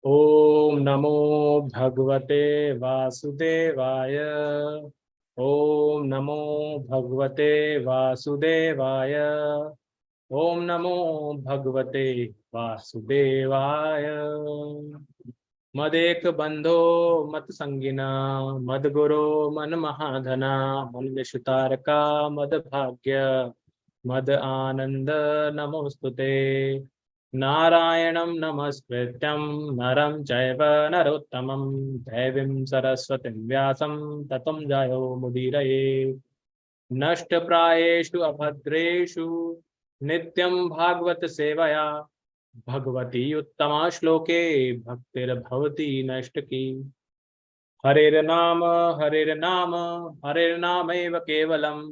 ओम नमो भगवते वासुदेवाय। ओम नमो भगवते वासुदेवाय। ओम नमो भगवते वासुदेवाय। मदेक बंधो मत संगिना, मद गुरो मन महाधना, मन विषुतारका मद भाग्य, मद आनंद नमोस्तुते। नारायणं नमस्कृत्यं नरं चैव नरोत्तमं, देवीं सरस्वतीं व्यासं ततं जयो मुदीरये। नष्टप्रायेषु अभद्रेषु नित्यं भागवत सेवया, भगवती उत्तमा श्लोके भक्तिर्भवती नष्टकी। हरेर्नाम हरेर्नाम हरेर्नामैव केवलं,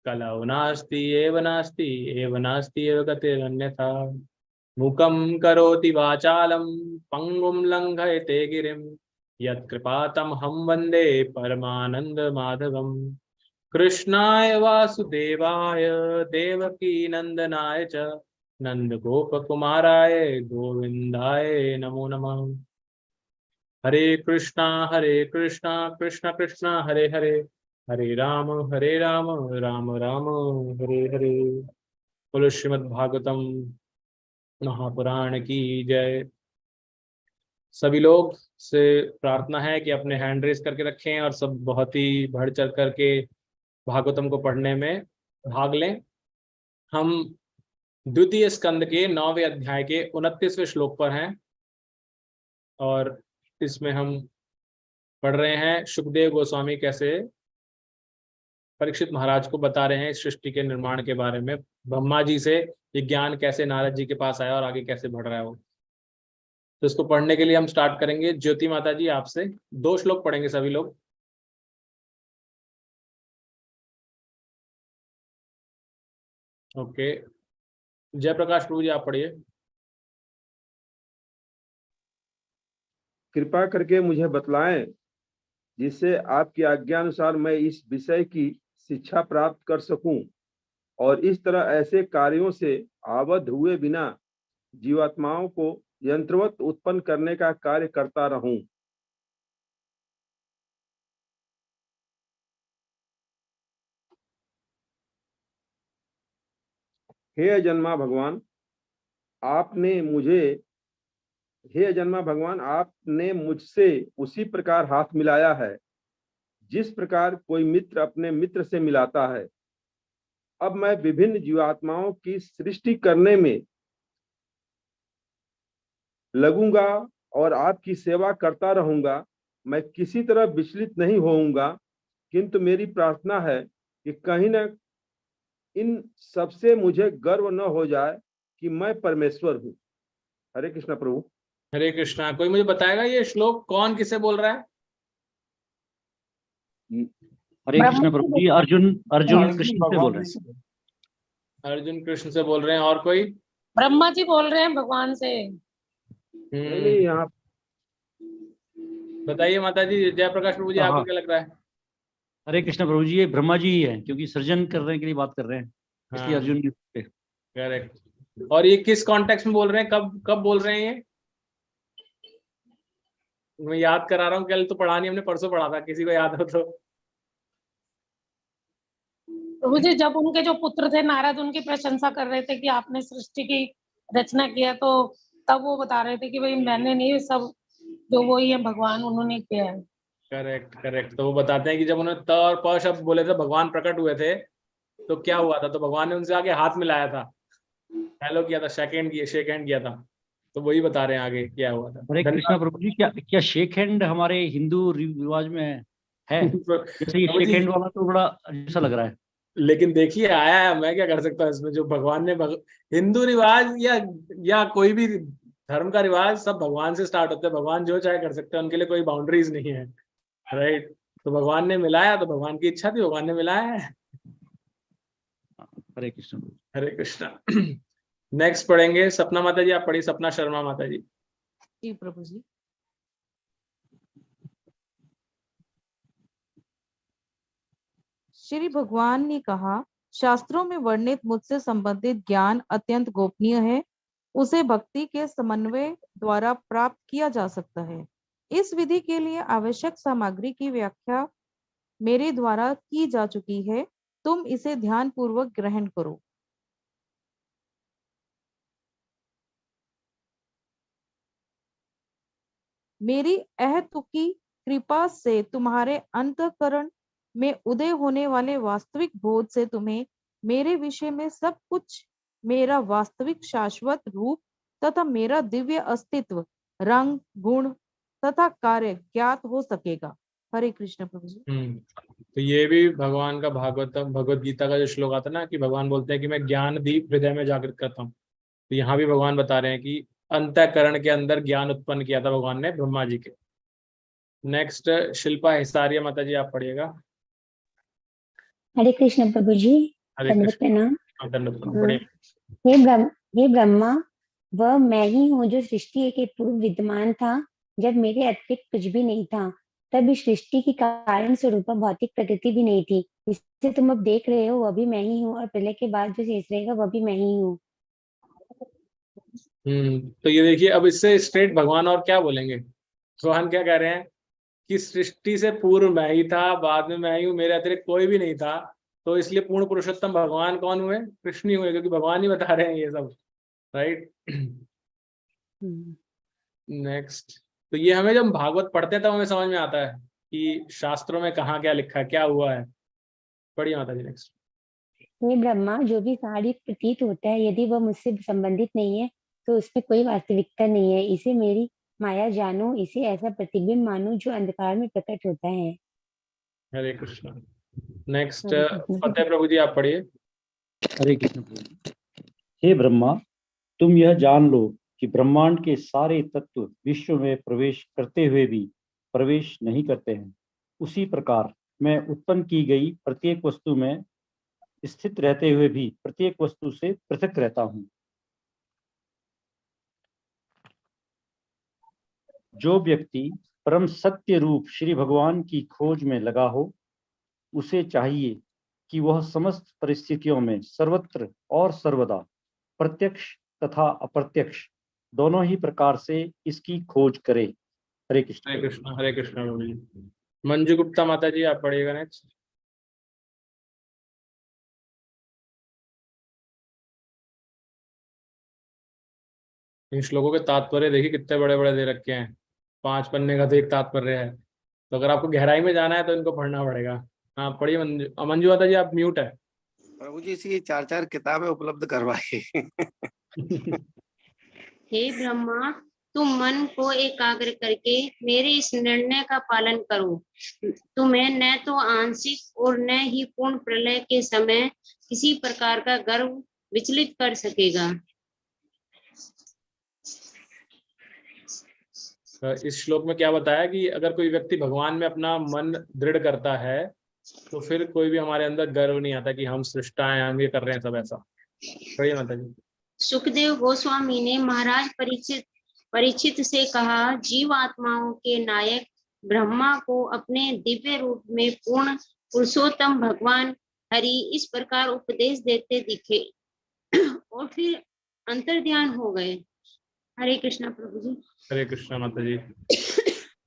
कलौ नास्ति एव नास्ति एव नास्ति एव गतिरन्यथा। मूकं करोति वाचालं पंगुं लंघयते गिरिं, यत्कृपातमहं वन्दे परमानन्दमाधवम्। कृष्णाय वासुदेवाय देवकी नंदनाय च, नंदगोपकुमाराय गोविंदाय नमो नमः। हरे कृष्णा कृष्ण कृष्ण हरे हरे, हरे राम राम राम हरे हरे। बोलो श्रीमद् भागवतम महापुराण की जय। सभी लोग से प्रार्थना है कि अपने हैंड रेस करके रखें और सब बहुत ही बढ़ चढ़ करके भागवतम को पढ़ने में भाग लें। हम द्वितीय स्कंद के 9वें अध्याय के 29वें श्लोक पर हैं और इसमें हम पढ़ रहे हैं सुखदेव गोस्वामी कैसे परीक्षित महाराज को बता रहे हैं इस सृष्टि के निर्माण के बारे में। ब्रह्मा जी से ये ज्ञान कैसे नारद जी के पास आया और आगे कैसे बढ़ रहा है वो। तो इसको पढ़ने के लिए हम स्टार्ट करेंगे। ज्योति माता जी आपसे 2 श्लोक पढ़ेंगे सभी लोग। ओके, जयप्रकाश प्रभु जी आप पढ़िए। कृपा करके मुझे बतलाएं, जिससे आपकी आज्ञा अनुसार मैं इस विषय की शिक्षा प्राप्त कर सकूं और इस तरह ऐसे कार्यों से आबद्ध हुए बिना जीवात्माओं को यंत्रवत उत्पन्न करने का कार्य करता रहूं। हे अजन्मा भगवान, आपने मुझसे उसी प्रकार हाथ मिलाया है जिस प्रकार कोई मित्र अपने मित्र से मिलाता है। अब मैं विभिन्न जीवात्माओं की सृष्टि करने में लगूंगा और आपकी सेवा करता रहूंगा। मैं किसी तरह विचलित नहीं होऊंगा, किंतु मेरी प्रार्थना है कि कहीं न इन सबसे मुझे गर्व न हो जाए कि मैं परमेश्वर हूँ। हरे कृष्णा प्रभु। हरे कृष्णा। कोई मुझे बताएगा ये श्लोक कौन किसे बोल रहा है? हरे कृष्ण प्रभु जी। अर्जुन कृष्ण से बोल रहे हैं। अर्जुन कृष्ण से बोल रहे हैं। और कोई? ब्रह्मा जी बोल रहे हैं भगवान से। नहीं, यहाँ बताइए माता जी, जयप्रकाश प्रभु जी आपको क्या लग रहा है? हरे कृष्ण प्रभु जी, ये ब्रह्मा जी ही है, क्योंकि सृजन करने के लिए बात कर रहे हैं, इसलिए अर्जुन जी। करेक्ट। और ये किस कॉन्टेक्स्ट में बोल रहे हैं? कब बोल रहे हैं ये? मैं याद करा रहा हूँ, कल तो पढ़ा नहीं हमने, परसों पढ़ा था। किसी को याद हो तो? प्रभु जी, जब उनके जो पुत्र थे नारद उनकी प्रशंसा कर रहे थे कि आपने सृष्टि की रचना किया, तो तब वो बता रहे थे कि भाई मैंने नहीं, सब जो वो ही है भगवान उन्होंने किया है। करेक्ट। तो वो बताते हैं कि जब उन्होंने त और प शब्द बोले थे, भगवान प्रकट हुए थे, तो क्या हुआ था? तो भगवान ने उनसे आगे हाथ मिलाया था, हेलो किया था, शेक हैंड किया था। तो वही बता रहे हैं आगे क्या हुआ था। हरे कृष्णा प्रभु जी, क्या शेक हैंड हमारे हिंदू रिवाज में है? जैसे ये शेक हैंड वाला तो बड़ा अच्छा लग रहा है। लेकिन देखिए आया है, मैं क्या कर सकता हूँ इसमें। जो भगवान ने हिंदू रिवाज या कोई भी धर्म का रिवाज, सब भगवान से स्टार्ट होता है। भगवान जो चाहे कर सकते हैं, उनके लिए कोई बाउंड्रीज नहीं है। राइट। तो भगवान ने मिलाया, तो भगवान की इच्छा थी, भगवान ने मिलाया है। हरे कृष्ण। हरे कृष्णा। नेक्स्ट पढ़ेंगे सपना माता जी, आप पढ़िए। सपना शर्मा माता जी। जी प्रभु जी। श्री भगवान ने कहा, शास्त्रों में वर्णित मुझसे संबंधित ज्ञान अत्यंत गोपनीय है। उसे भक्ति के समन्वय द्वारा प्राप्त किया जा सकता है। इस विधि के लिए आवश्यक सामग्री की व्याख्या मेरे द्वारा की जा चुकी है, तुम इसे ध्यान पूर्वक ग्रहण करो। मेरी अहेतुकी कृपा से तुम्हारे अंतःकरण में उदय होने वाले वास्तविक बोध से तुम्हें मेरे विषय में सब कुछ, मेरा वास्तविक शाश्वत रूप तथा मेरा दिव्य अस्तित्व, रंग, गुण तथा कार्य ज्ञात हो सकेगा। हरे कृष्ण प्रभु जी। तो ये भी भगवान का भगवत गीता का जो श्लोक आता है ना, कि भगवान बोलते हैं कि मैं ज्ञान दीप हृदय में जागृत करता हूँ। तो यहाँ भी भगवान बता रहे हैं कि अंतःकरण के अंदर ज्ञान उत्पन्न किया था भगवान ने ब्रह्मा जी के। नेक्स्ट शिल्पा हिसारिया माता जी, आप पढ़िएगा। हरे कृष्ण प्रभु जी। हरे दंडवत कृष्ण। प्रणाम। दंडवत प्रणाम, पढ़िए। हे ब्रह्मा, वह मैं ही हूँ जो सृष्टि के पूर्व विद्यमान था, जब मेरे अतिरिक्त कुछ भी नहीं था। तब इस सृष्टि की कारण स्वरूप भौतिक प्रकृति भी नहीं थी। जिसे तुम अब देख रहे हो वह भी मैं ही हूँ, और प्रलय के बाद जो शेष रहेगा वह भी मैं ही हूँ। तो ये देखिए, अब इससे स्ट्रेट भगवान और क्या बोलेंगे। भगवान क्या कह रहे हैं कि सृष्टि से पूर्व मैं ही था, बाद में मैं ही हूँ, मेरे अतिरिक्त कोई भी नहीं था। तो इसलिए पूर्ण पुरुषोत्तम भगवान कौन हुए? कृष्ण ही हुए, क्योंकि भगवान ही बता रहे हैं ये सब, राइट। नेक्स्ट, तो ये हमें जब भागवत पढ़ते हैं तब हमें समझ में आता है कि शास्त्रों में कहाँ क्या लिखा है, क्या हुआ है। पढ़िए माता जी, नेक्स्ट। हे ब्रह्मा, जो भी शारीरिक प्रतीत होता है, यदि वह मुझसे संबंधित नहीं है तो उसमें कोई वास्तविकता नहीं है। इसे मेरी माया जानो, इसे ऐसा प्रतिबिंब मानो जो अंधकार में प्रकट होता है। हरे कृष्ण। नेक्स्ट हरे कृष्ण। फतेह प्रभु जी, आप पढ़िए। हरे कृष्ण प्रभु। हे ब्रह्मा, तुम यह जान लो कि ब्रह्मांड के सारे तत्व विश्व में प्रवेश करते हुए भी प्रवेश नहीं करते हैं। उसी प्रकार मैं उत्पन्न की गई प्रत्येक वस्तु में स्थित रहते हुए भी प्रत्येक वस्तु से पृथक रहता हूँ। जो व्यक्ति परम सत्य रूप श्री भगवान की खोज में लगा हो, उसे चाहिए कि वह समस्त परिस्थितियों में सर्वत्र और सर्वदा प्रत्यक्ष तथा अप्रत्यक्ष दोनों ही प्रकार से इसकी खोज करे। हरे कृष्ण। हरे कृष्ण। हरे कृष्ण प्रभु जी। मंजू गुप्ता माता जी, आप पढ़िएगा नेक्स्ट। इन श्लोकों के तात्पर्य देखिए कितने बड़े बड़े दे रखे हैं। 5 पन्ने का तो एक तात्पर्य है, तो अगर आपको गहराई में जाना है तो इनको पढ़ना पड़ेगा। हाँ पढ़िए मंजू माता जी, आप म्यूट है। प्रभु जी, इसकी 4-4 किताबें उपलब्ध करवाइए। हे ब्रह्मा, तुम मन को एकाग्र करके मेरे इस निर्णय का पालन करो। तुम्हें न तो आंशिक और न ही पूर्ण प्रलय के समय किसी प्रकार का गर्व विचलित कर सकेगा। इस श्लोक में क्या बताया कि अगर कोई व्यक्ति भगवान में अपना मन दृढ़ करता है तो फिर कोई भी हमारे अंदर गर्व नहीं आता कि हम सृष्टा हैं, हम ये कर रहे हैं सब ऐसा। पढ़िए माता जी। सुखदेव गोस्वामी ने महाराज परीक्षित से कहा, जीव आत्माओं के नायक ब्रह्मा को अपने दिव्य रूप में पूर्ण पुरुषोत्तम भगवान हरि इस प्रकार उपदेश देते दिखे और फिर अंतर्ध्यान हो गए। हरे कृष्णा प्रभु जी। हरे कृष्णा माता जी।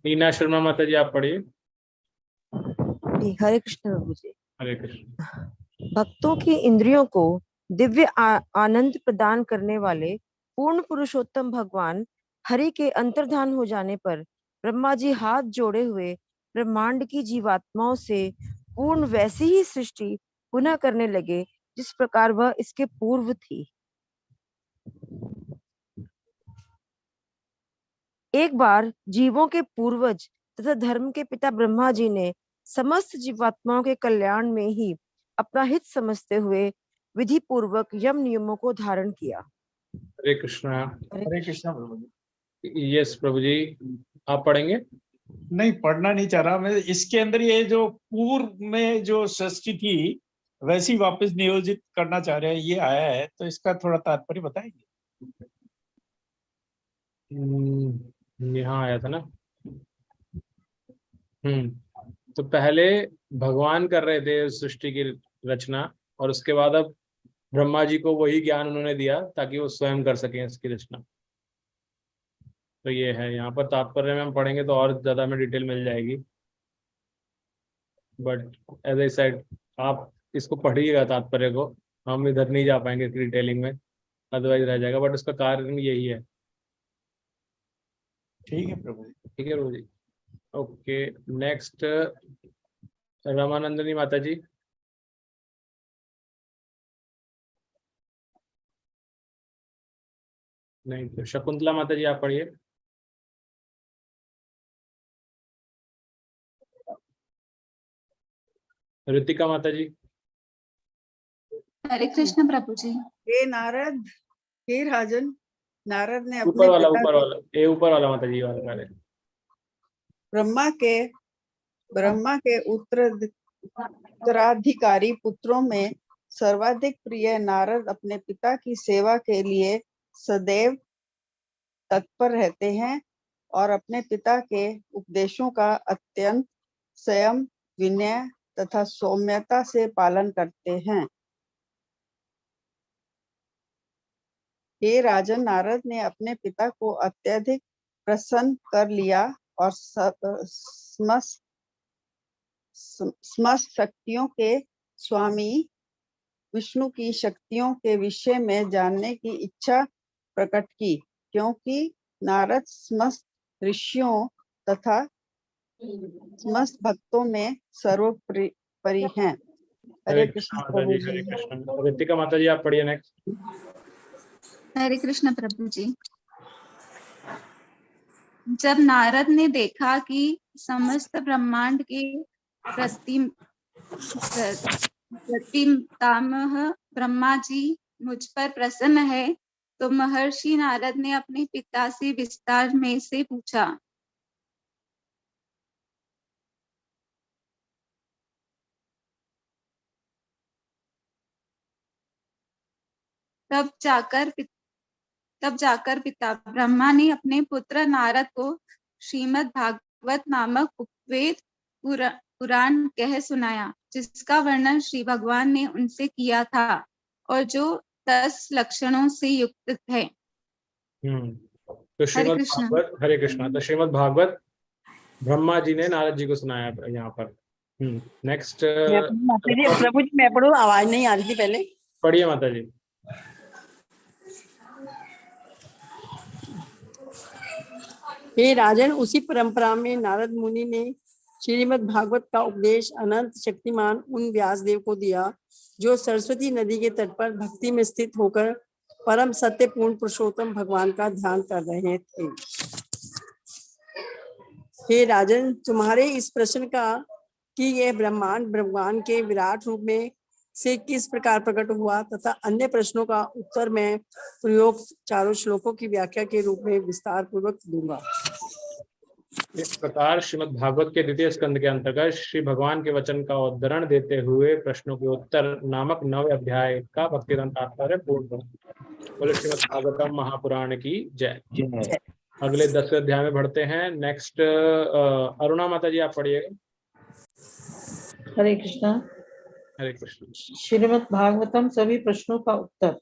टीना शर्मा माता जी, आप पढ़िए। हरे कृष्ण प्रभु जी। हरे कृष्ण। भक्तों की इंद्रियों को दिव्य आनंद प्रदान करने वाले पूर्ण पुरुषोत्तम भगवान हरि के अंतर्धान हो जाने पर ब्रह्मा जी हाथ जोड़े हुए ब्रह्मांड की जीवात्माओं से पूर्ण वैसी ही सृष्टि पुनः करने लगे जिस प्रकार वह इसके पूर्व थी। एक बार जीवों के पूर्वज तथा धर्म के पिता ब्रह्मा जी ने समस्त जीवात्माओं के कल्याण में ही अपना हित समझते हुए विधि पूर्वक यम नियमों को धारण किया। हरे कृष्णा। हरे कृष्णा प्रभु जी। यस प्रभु जी, आप पढ़ेंगे? नहीं, पढ़ना नहीं चाह रहा मैं। इसके अंदर ये जो पूर्व में जो सृष्टि थी वैसी वापस नियोजित करना चाह रहे हैं, ये आया है, तो इसका थोड़ा तात्पर्य बताएंगे? यहाँ आया था ना। तो पहले भगवान कर रहे थे सृष्टि की रचना, और उसके बाद अब ब्रह्मा जी को वही ज्ञान उन्होंने दिया ताकि वो स्वयं कर सकें इसकी रचना। तो ये है, यहाँ पर तात्पर्य में हम पढ़ेंगे तो और ज्यादा हमें डिटेल मिल जाएगी, बट एज आई सेड आप इसको पढ़िएगा तात्पर्य को, हम इधर नहीं जा पाएंगे इसकी डिटेलिंग में, अदरवाइज रह जाएगा, बट उसका कारण यही है। ठीक है प्रभु जी। ठीक है प्रभु जी। ओके, नेक्स्ट रामानंदनी माता जी। नहीं तो शकुंतला माता जी आप पढ़िए। ऋतिका माता जी। हरे कृष्ण प्रभु जी। हे नारद, हे राजन, नारद ने अपने ऊपर वाला पिता ऊपर वाला ये ऊपर वाला माता जी वाला पहले। ब्रह्मा के उत्तराधिकारी पुत्रों में सर्वाधिक प्रिय नारद अपने पिता की सेवा के लिए सदैव तत्पर रहते हैं और अपने पिता के उपदेशों का अत्यंत संयम, विनय तथा सौम्यता से पालन करते हैं। हे राजन, नारद ने अपने पिता को अत्यधिक प्रसन्न कर लिया और समस्त शक्तियों के स्वामी विष्णु की शक्तियों के विषय में जानने की इच्छा प्रकट की, क्योंकि नारद समस्त ऋषियों तथा समस्त भक्तों में सर्वोपरि हैं। हरे कृष्ण प्रभु जी। हरे कृष्ण। ऋतिका माता जी आप पढ़िए नेक्स्ट। हरे कृष्ण प्रभु जी। जब नारद ने देखा कि समस्त ब्रह्मांड के प्रतिमातामह ब्रह्मा जी मुझ पर प्रसन्न है, तो महर्षि नारद ने अपने पिता से विस्तार में से पूछा। तब जाकर पिता ब्रह्मा ने अपने पुत्र नारद को श्रीमद् भागवत नामक उपवेद पुराण कह सुनाया, जिसका वर्णन श्री भगवान ने उनसे किया था और जो 10 लक्षणों से युक्त है। तो श्रीमद् भागवत, हरे कृष्णा, तो श्रीमद् भागवत ब्रह्मा जी ने नारद जी को सुनाया यहाँ पर। नेक्स्ट प्रभु जी मैं पढ़ूं, आवाज नहीं आ रही थी पहले। पढ़िए माता जी। हे राजन, उसी परंपरा में नारद मुनि ने श्रीमद् भागवत का उपदेश अनंत शक्तिमान उन व्यासदेव को दिया, जो सरस्वती नदी के तट पर भक्ति में स्थित होकर परम सत्य पूर्ण पुरुषोत्तम भगवान का ध्यान कर रहे थे। हे राजन, तुम्हारे इस प्रश्न का कि यह ब्रह्मांड भगवान के विराट रूप में से किस प्रकार प्रकट हुआ तथा अन्य प्रश्नों का उत्तर मैं प्रयोग चारों श्लोकों की व्याख्या के रूप में विस्तार पूर्वक दूंगा। इस प्रकार श्रीमद् भागवत के द्वितीय स्कंद के अंतर्गत श्री भगवान के वचन का उद्धरण देते हुए प्रश्नों के उत्तर नामक 9वें अध्याय का भक्तिरंग तात्पर्य पूर्ण हुआ। बोले श्रीमद् भागवतम महापुराण की जय। अगले 10वें अध्याय में बढ़ते हैं। नेक्स्ट अरुणा माता जी आप पढ़िएगा। हरे कृष्णा। हरे कृष्ण। श्रीमद् भागवतम सभी प्रश्नों का उत्तर।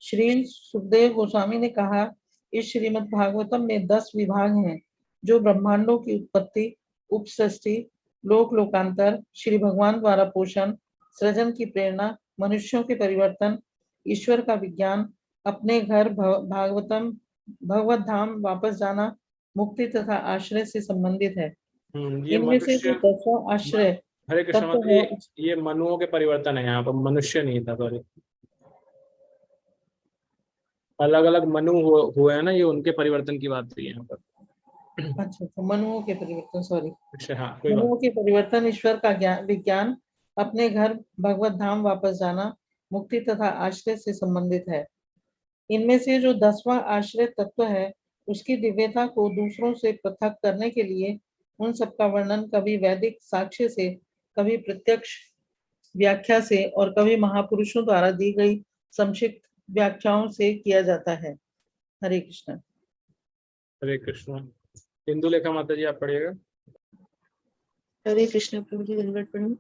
श्री सुखदेव गोस्वामी ने कहा, इस श्रीमद् भागवतम में 10 विभाग हैं, जो ब्रह्मांडों की उत्पत्ति, उपसृष्टि, लोक लोकांतर, श्री भगवान द्वारा पोषण, सृजन की प्रेरणा, मनुष्यों के परिवर्तन, ईश्वर का विज्ञान, अपने घर भगवत धाम वापस जाना, मुक्ति तथा आश्रय से संबंधित है। इनमें से जो 10वां आश्रय हरे कृष्ण, ये मनुओं के परिवर्तन है, यहाँ पर मनुष्य नहीं था, सॉरी, अलग अलग मनु हुए हैं ना, ये उनके परिवर्तन की बात हुई है यहाँ पर। अच्छा, मनुओं के परिवर्तन, सॉरी। हाँ, मनुओं के परिवर्तन, ईश्वर का विज्ञान, अपने घर भगवत धाम वापस जाना, मुक्ति तथा आश्रय से संबंधित है। इनमें से जो 10वां आश्रय तत्व है, उसकी दिव्यता को दूसरों से पृथक करने के लिए उन सबका वर्णन कभी वैदिक साक्ष्य से, कभी प्रत्यक्ष व्याख्या से और कभी महापुरुषों द्वारा दी गई संक्षिप्त व्याख्याओं से किया जाता है। हरे कृष्ण। हरे कृष्ण। इंदुलेखा माता जी आप पढ़िएगा। हरे कृष्ण प्रभु जी, धन्यवाद प्रभु।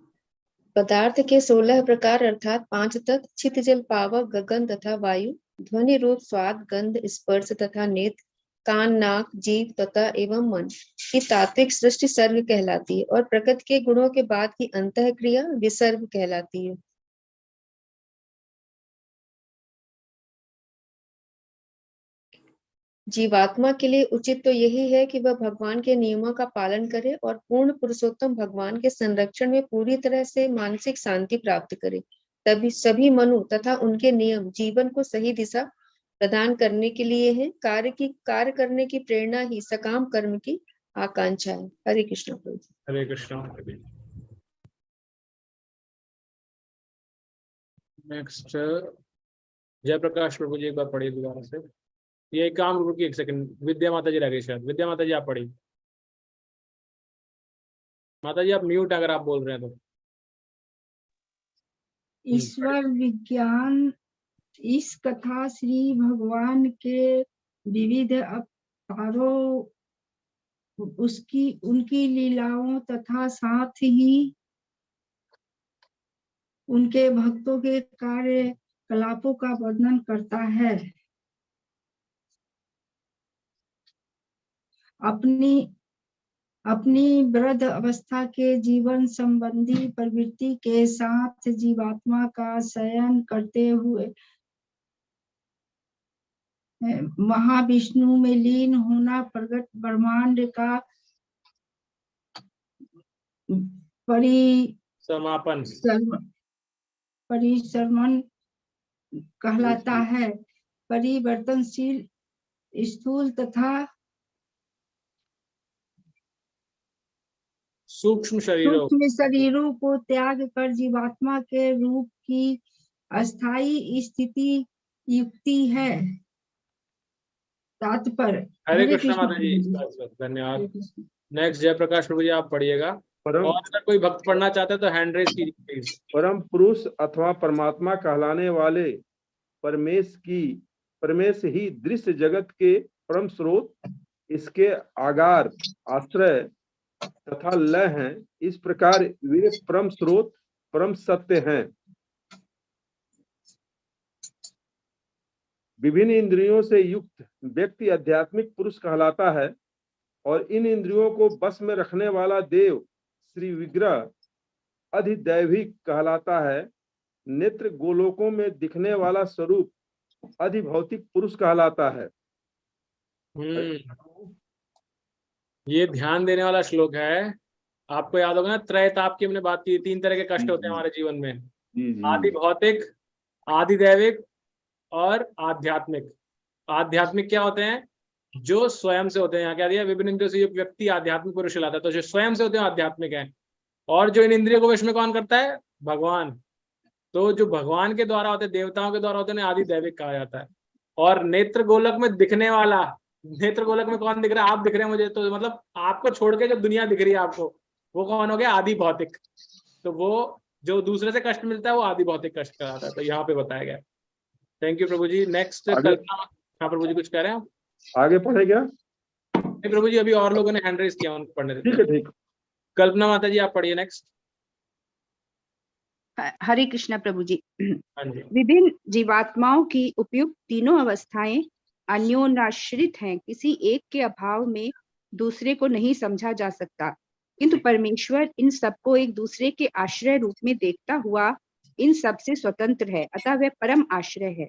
पदार्थ के 16 प्रकार अर्थात 5 तत्व, चित, जल, पावक, गगन तथा वायु, ध्वनि, रूप, स्वाद, गंध, स्पर्श तथा नेत्र, कान, नाक, जीभ तथा एवं मन की तात्विक सृष्टि सर्ग कहलाती है और प्रकृति के गुणों के बाद की अंतः क्रिया विसर्ग कहलाती है। जीवात्मा के लिए उचित तो यही है कि वह भगवान के नियमों का पालन करे और पूर्ण पुरुषोत्तम भगवान के संरक्षण में पूरी तरह से मानसिक शांति प्राप्त करे। तभी सभी मनु तथा उनके नियम जीवन को सही दिशा प्रदान करने के लिए है। कार्य करने की प्रेरणा ही सकाम कर्म की आकांक्षा है। हरे कृष्ण प्रभु। हरे कृष्ण। नेक्स्ट जयप्रकाश प्रभु जी एक बार पढ़िए दोबारा से। ये काम रुकिए एक सेकंड, विद्या माता जी रह गई शायद। विद्या माता जी आप पढ़िए। माता जी आप म्यूट अगर आप बोल रहे हैं तो। ईश्वर विज्ञान इस कथा श्री भगवान के विविध अवतारों, उनकी लीलाओं तथा साथ ही उनके भक्तों के कार्यकलापों का वर्णन करता है। अपनी वृद्ध अवस्था के जीवन संबंधी प्रवृत्ति के साथ जीवात्मा का शयन करते हुए महाविष्णु में लीन होना प्रगट ब्रह्मांड का परिसमन कहलाता है। परिवर्तनशील स्थूल तथा सूक्ष्म शरीरों को त्याग कर जीवात्मा के रूप की अस्थायी स्थिति युक्ति है। तात्पर्य। हरे कृष्ण माता जी, धन्यवाद। नेक्स्ट जयप्रकाश प्रभु जी आप पढ़िएगा। और अगर कोई भक्त पढ़ना चाहते हैं तो हैंड रेज कीजिए प्लीज। परम पुरुष अथवा परमात्मा कहलाने वाले परमेश ही दृश्य जगत के परम स्रोत, इसके आगार, आश्रय तथा लय हैं। इस प्रकार वे परम स्रोत, परम सत्य हैं। विभिन्न इंद्रियों से युक्त व्यक्ति आध्यात्मिक पुरुष कहलाता है और इन इंद्रियों को बस में रखने वाला देव श्री विग्रह अधिदैविक कहलाता है। नेत्र गोलोकों में दिखने वाला स्वरूप अधिभौतिक पुरुष कहलाता है। ये ध्यान देने वाला श्लोक है। आपको याद होगा ना, त्रैताप की हमने बात की। 3 तरह के कष्ट होते हैं हमारे जीवन में, आदि भौतिक, आदिदैविक और आध्यात्मिक। आध्यात्मिक क्या होते हैं? जो स्वयं से होते हैं। यहाँ क्या दिया? विभिन्न इंद्रियों से युक्त व्यक्ति आध्यात्मिक पुरुष कहलाता है। तो जो स्वयं से होते हैं आध्यात्मिक है। और जो इन इंद्रियों को वश में कौन करता है? भगवान। तो जो भगवान के द्वारा होते हैं, देवताओं के द्वारा होते हैं, आदिदैविक कहा जाता है। और नेत्र गोलक में दिखने वाला, नेत्र गोलक में कौन दिख रहा है? आप दिख रहे हैं मुझे, तो मतलब आपको छोड़ के जो दुनिया दिख रही है आपको, वो कौन हो गया? आदि भौतिक। तो वो जो दूसरे से कष्ट मिलता है वो आदि भौतिक कष्ट कहलाता है। तो यहाँ पे बताया गया। Thank you Prabhu ji. Next Kalpana. हाँ प्रभु जी कुछ कह रहे हैं आप? आगे पढ़े क्या? नहीं प्रभु जी, अभी और लोगों ने हैंड रेज किया, उनको पढ़ने देते। ठीक है, ठीक। कल्पना माता जी आप पढ़िए नेक्स्ट। हरे कृष्णा प्रभु जी। हाँ जी। विभिन्न जीवात्माओं की उपयुक्त तीनों अवस्थाएं अन्योन्याश्रित हैं। किसी एक के अभाव में दूसरे को नहीं समझा जा सकता, किंतु परमेश्वर इन सबको एक दूसरे के आश्रय रूप में देखता हुआ इन सब से स्वतंत्र है, अतः वह परम आश्रय है।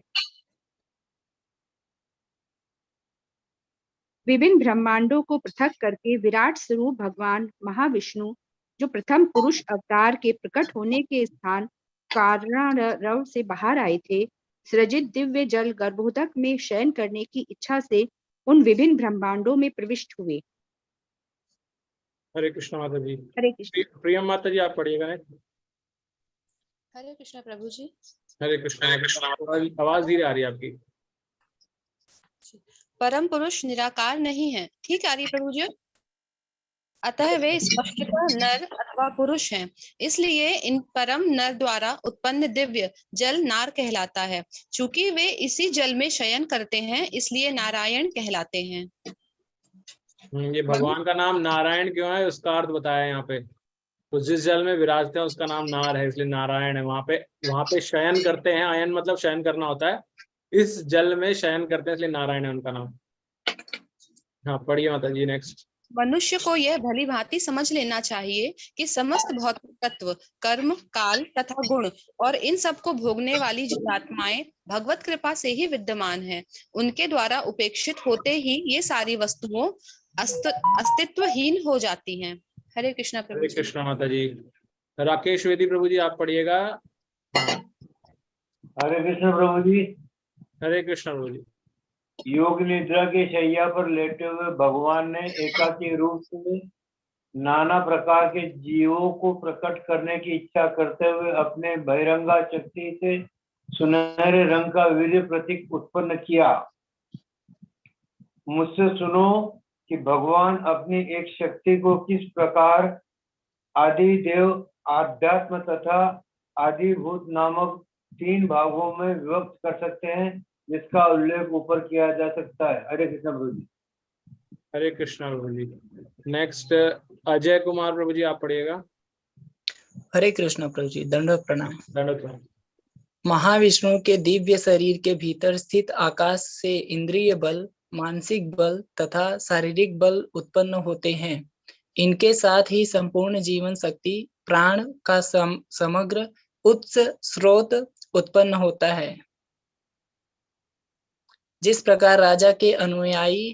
विभिन्न ब्रह्मांडों को पृथक करके विराट स्वरूप भगवान महाविष्णु, जो प्रथम पुरुष अवतार के प्रकट होने के स्थान कारणरव से बाहर आए थे, सृजित दिव्य जल गर्भोदक में शयन करने की इच्छा से उन विभिन्न ब्रह्मांडों में प्रविष्ट हुए। हरे कृष्ण माता जी। हरे कृष्ण। प्रियम माता जी आप पढ़िएगा। हरे कृष्ण प्रभु जी। हरे कृष्ण। आवाज धीरे आ रही है आपकी। परम पुरुष निराकार नहीं है, ठीक आ रही है प्रभु जी? अतः वे स्पष्टतः नर अथवा पुरुष हैं, इसलिए इन परम नर द्वारा उत्पन्न दिव्य जल नार कहलाता है। चूंकि वे इसी जल में शयन करते हैं, इसलिए नारायण कहलाते हैं। ये भगवान का नाम नारायण क्यों है, उसका अर्थ बताया यहाँ पे। तो जिस जल में विराजते हैं उसका नाम नार है, इसलिए नारायण है। वहां पे शयन करते हैं, अयन मतलब शयन करना होता है, इस जल में शयन करते हैं, इसलिए नारायण है उनका नाम। हाँ पढ़िए माता जी नेक्स्ट। मनुष्य को यह भली भांति समझ लेना चाहिए कि समस्त भौतिक तत्व, कर्म, काल तथा गुण और इन सब को भोगने वाली जीवात्माएं भगवत कृपा से ही विद्यमान है। उनके द्वारा उपेक्षित होते ही ये सारी वस्तुओं अस्तित्वहीन हो जाती हैं। हरे कृष्णा प्रभु हरे जी। कृष्णा माता जी। राकेश वेदी प्रभु जी आप पढ़िएगा। हरे कृष्ण प्रभु जी। हरे कृष्णा प्रभु जी। योग निद्रा के शैया पर लेटे हुए भगवान ने एकाकी रूप में नाना प्रकार के जीवों को प्रकट करने की इच्छा करते हुए अपने बहिरंगा शक्ति से सुनहरे रंग का वीर्य प्रतीक उत्पन्न किया। मुझसे सुनो कि भगवान अपनी एक शक्ति को किस प्रकार आदि देव, आध्यात्म तथा आदिभूत नामक 3 भागों में विभक्त कर सकते हैं, जिसका उल्लेख ऊपर किया जा सकता है। हरे कृष्ण प्रभु जी। हरे कृष्णा प्रभु जी। नेक्स्ट अजय कुमार प्रभु जी आप पढ़िएगा। हरे कृष्ण प्रभु जी। दंडवत प्रणाम। दंडवत प्रणाम। महाविष्णु के दिव्य शरीर के भीतर स्थित आकाश से इंद्रिय बल, मानसिक बल तथा शारीरिक बल उत्पन्न होते हैं। इनके साथ ही संपूर्ण जीवन शक्ति प्राण का समग्र उच्च स्रोत उत्पन्न होता है। जिस प्रकार राजा के अनुयायी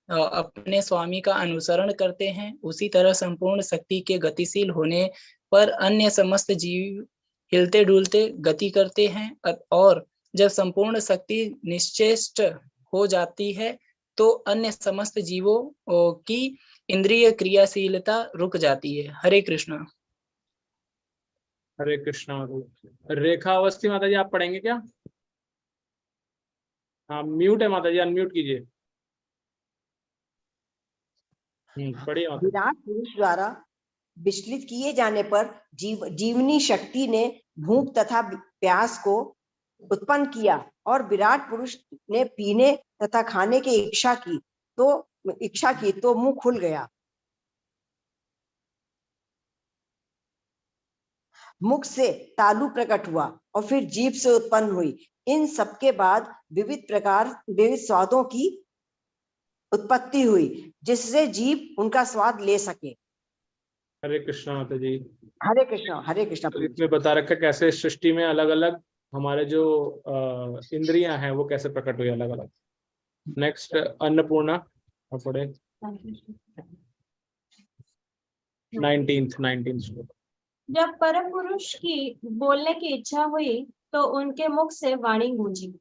अपने स्वामी का अनुसरण करते हैं, उसी तरह संपूर्ण शक्ति के गतिशील होने पर अन्य समस्त जीव हिलते डुलते गति करते हैं, और जब संपूर्ण शक्ति निश्चेष्ट हो जाती है तो अन्य समस्त जीवों की इंद्रिय क्रियाशीलता रुक जाती है। हरे कृष्णा। हरे कृष्णा। रेखा अवस्थी माता जी आप पढ़ेंगे क्या? हाँ म्यूट है माता जी, अनम्यूट कीजिए। पढ़िए माता। विराट पुरुष द्वारा विचलित किए जाने पर जीवनी शक्ति ने भूख तथा प्यास को उत्पन्न किया, और विराट पुरुष ने पीने तथा खाने की इच्छा की तो मुंह खुल गया। मुख से तालु प्रकट हुआ और फिर जीभ से उत्पन्न हुई। इन सबके बाद विविध स्वादों की उत्पत्ति हुई, जिससे जीभ उनका स्वाद ले सके। हरे कृष्णा माता जी। हरे कृष्णा। हरे कृष्णा। इसमें बता रखा है कैसे सृष्टि में अलग अलग हमारे जो इंद्रियां हैं वो कैसे प्रकट हुई अलग अलग। नेक्स्ट अन्नपूर्णा आप पढ़े 19th श्लोक। जब परम पुरुष की बोलने की इच्छा हुई तो उनके मुख से वाणी गूंजी,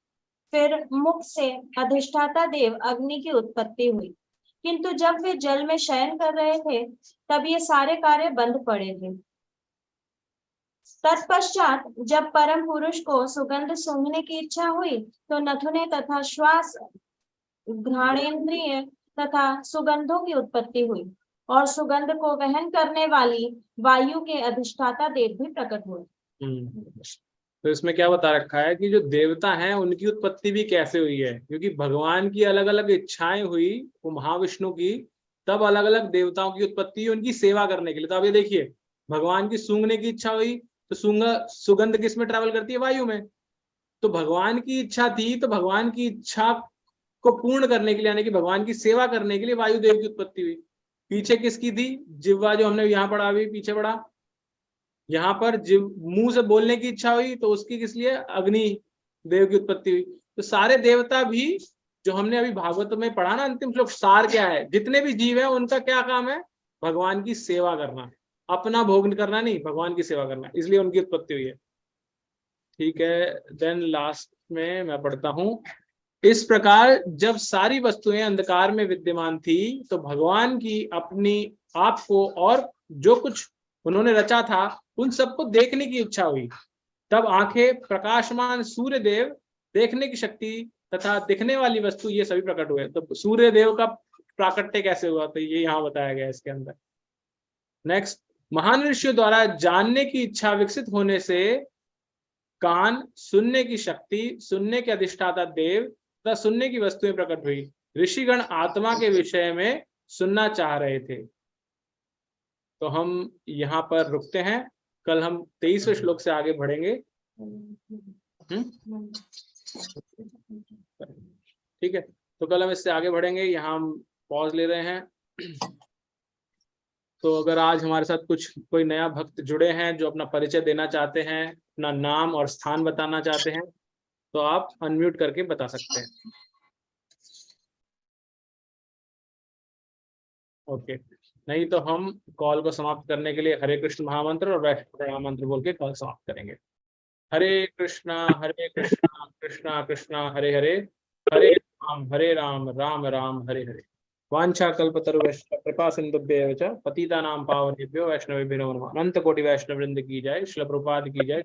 फिर मुख से अधिष्ठाता देव अग्नि की उत्पत्ति हुई, किंतु जब वे जल में शयन कर रहे थे तब ये सारे कार्य बंद पड़े थे। तत्पश्चात जब परम पुरुष को सुगंध सूंघने की इच्छा हुई तो नथुने तथा श्वास घ्राणेन्द्रिय तथा सुगंधों की उत्पत्ति हुई, और सुगंध को वहन करने वाली वायु के अधिष्ठाता देव भी प्रकट हुए। तो इसमें क्या बता रखा है कि जो देवता हैं उनकी उत्पत्ति भी कैसे हुई है, क्योंकि भगवान की अलग अलग इच्छाएं हुई वो महाविष्णु की, तब अलग अलग देवताओं की उत्पत्ति हुई उनकी सेवा करने के लिए। तो अब ये देखिए भगवान की सूंघने की इच्छा हुई तो सुगंध किस में ट्रैवल करती है? वायु में। तो भगवान की इच्छा थी, तो भगवान की इच्छा को पूर्ण करने के लिए यानी कि भगवान की सेवा करने के लिए वायु देव की उत्पत्ति हुई। पीछे किसकी थी? जिह्वा, जो हमने यहाँ पढ़ा, अभी पीछे पढ़ा, यहाँ पर मुंह से बोलने की इच्छा हुई तो उसकी किस लिए? अग्नि देव की उत्पत्ति हुई। तो सारे देवता भी जो हमने अभी भागवत में पढ़ा ना, अंतिम श्लोक सार क्या है? जितने भी जीव है उनका क्या काम है? भगवान की सेवा करना, अपना भोग करना नहीं, भगवान की सेवा करना, इसलिए उनकी उत्पत्ति हुई है। ठीक है, देन लास्ट में मैं पढ़ता हूं। इस प्रकार जब सारी वस्तुएं अंधकार में विद्यमान थी तो भगवान की अपनी आप को और जो कुछ उन्होंने रचा था उन सबको देखने की इच्छा हुई। तब आंखें, प्रकाशमान सूर्य देव, देखने की शक्ति तथा दिखने वाली वस्तु, ये सभी प्रकट हुए। तो सूर्य देव का प्राकट्य कैसे हुआ? तो ये यहाँ बताया गया इसके अंदर। नेक्स्ट, महान ऋषियों द्वारा जानने की इच्छा विकसित होने से कान, सुनने की शक्ति, सुनने के अधिष्ठाता देव तथा सुनने की वस्तुएं प्रकट हुई। ऋषिगण आत्मा के विषय में सुनना चाह रहे थे। तो हम यहाँ पर रुकते हैं। कल हम 23वें श्लोक से आगे बढ़ेंगे। ठीक है, तो कल हम इससे आगे बढ़ेंगे। यहाँ हम पॉज ले रहे हैं। तो अगर आज हमारे साथ कोई नया भक्त जुड़े हैं जो अपना परिचय देना चाहते हैं, अपना नाम और स्थान बताना चाहते हैं, तो आप अनम्यूट करके बता सकते हैं। ओके, नहीं तो हम कॉल को समाप्त करने के लिए हरे कृष्ण महामंत्र और वैष्णव महामंत्र बोल के कॉल समाप्त करेंगे। हरे कृष्णा कृष्णा कृष्णा हरे हरे, हरे राम राम राम हरे हरे। वांछा कल्पतरुभ्यश्च कृपा सिंधुभ्येव च पतितानां पावनेभ्यो वैष्णवेभ्यो नमः। अनंत कोटि वैष्णव वृंद की जय। श्रील प्रभुपाद की जय।